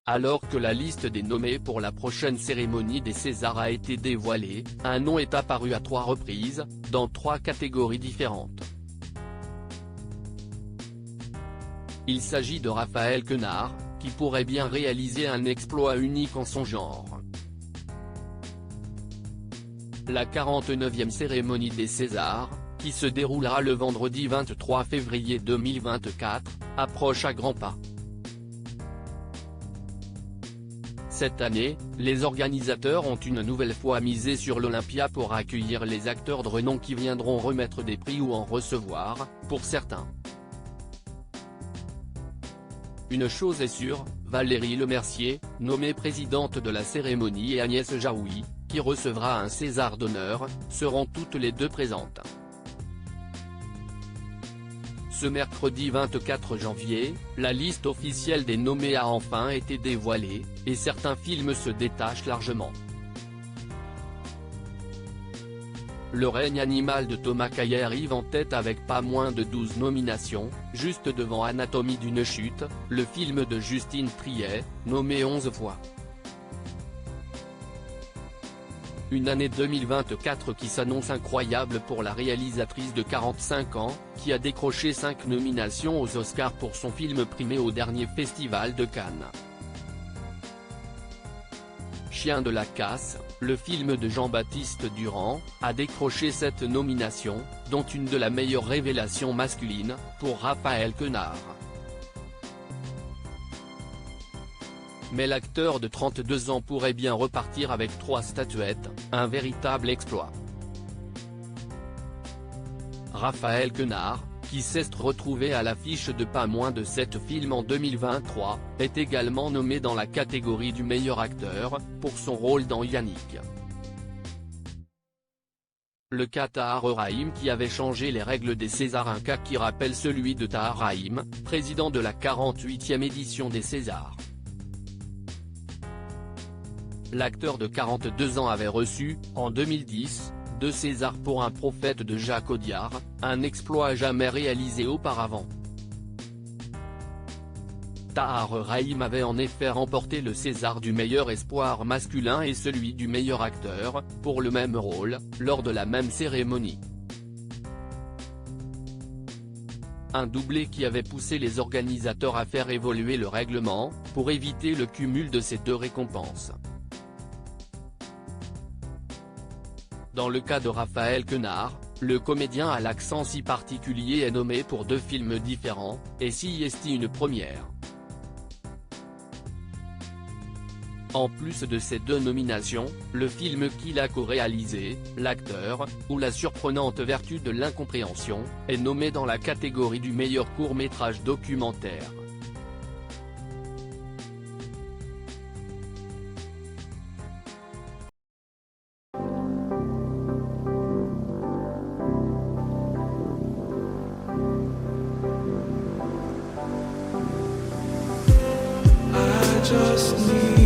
Alors que la liste des nommés pour la prochaine cérémonie des Césars a été dévoilée, un nom est apparu à 3 reprises, dans 3 catégories différentes. Il s'agit de Raphaël Quenard, qui pourrait bien réaliser un exploit unique en son genre. La 49e cérémonie des Césars, qui se déroulera le vendredi 23 février 2024, approche à grands pas. Cette année, les organisateurs ont une nouvelle fois misé sur l'Olympia pour accueillir les acteurs de renom qui viendront remettre des prix ou en recevoir, pour certains. Une chose est sûre, Valérie Lemercier, nommée présidente de la cérémonie, et Agnès Jaoui, qui recevra un César d'honneur, seront toutes les deux présentes. Ce mercredi 24 janvier, la liste officielle des nommés a enfin été dévoilée, et certains films se détachent largement. Le règne animal de Thomas Caillet arrive en tête avec pas moins de 12 nominations, juste devant Anatomie d'une chute, le film de Justine Triet, nommé 11 fois. Une année 2024 qui s'annonce incroyable pour la réalisatrice de 45 ans, qui a décroché 5 nominations aux Oscars pour son film primé au dernier festival de Cannes. Chien de la casse, le film de Jean-Baptiste Durand, a décroché 7 nominations, dont une de la meilleure révélation masculine, pour Raphaël Quenard. Mais l'acteur de 32 ans pourrait bien repartir avec 3 statuettes, un véritable exploit. Raphaël Quenard, qui s'est retrouvé à l'affiche de pas moins de 7 films en 2023, est également nommé dans la catégorie du meilleur acteur, pour son rôle dans Yannick. Le cas Tahar Rahim qui avait changé les règles des Césars, un cas qui rappelle celui de Tahar Rahim, président de la 48e édition des Césars. L'acteur de 42 ans avait reçu, en 2010, 2 Césars pour Un prophète de Jacques Audiard, un exploit jamais réalisé auparavant. Tahar Rahim avait en effet remporté le César du meilleur espoir masculin et celui du meilleur acteur, pour le même rôle, lors de la même cérémonie. Un doublé qui avait poussé les organisateurs à faire évoluer le règlement, pour éviter le cumul de ces 2 récompenses. Dans le cas de Raphaël Quenard, le comédien à l'accent si particulier est nommé pour 2 films différents, et s'y est une première. En plus de ces 2 nominations, le film qu'il a co-réalisé, L'acteur, ou La surprenante vertu de l'incompréhension, est nommé dans la catégorie du meilleur court-métrage documentaire. Just need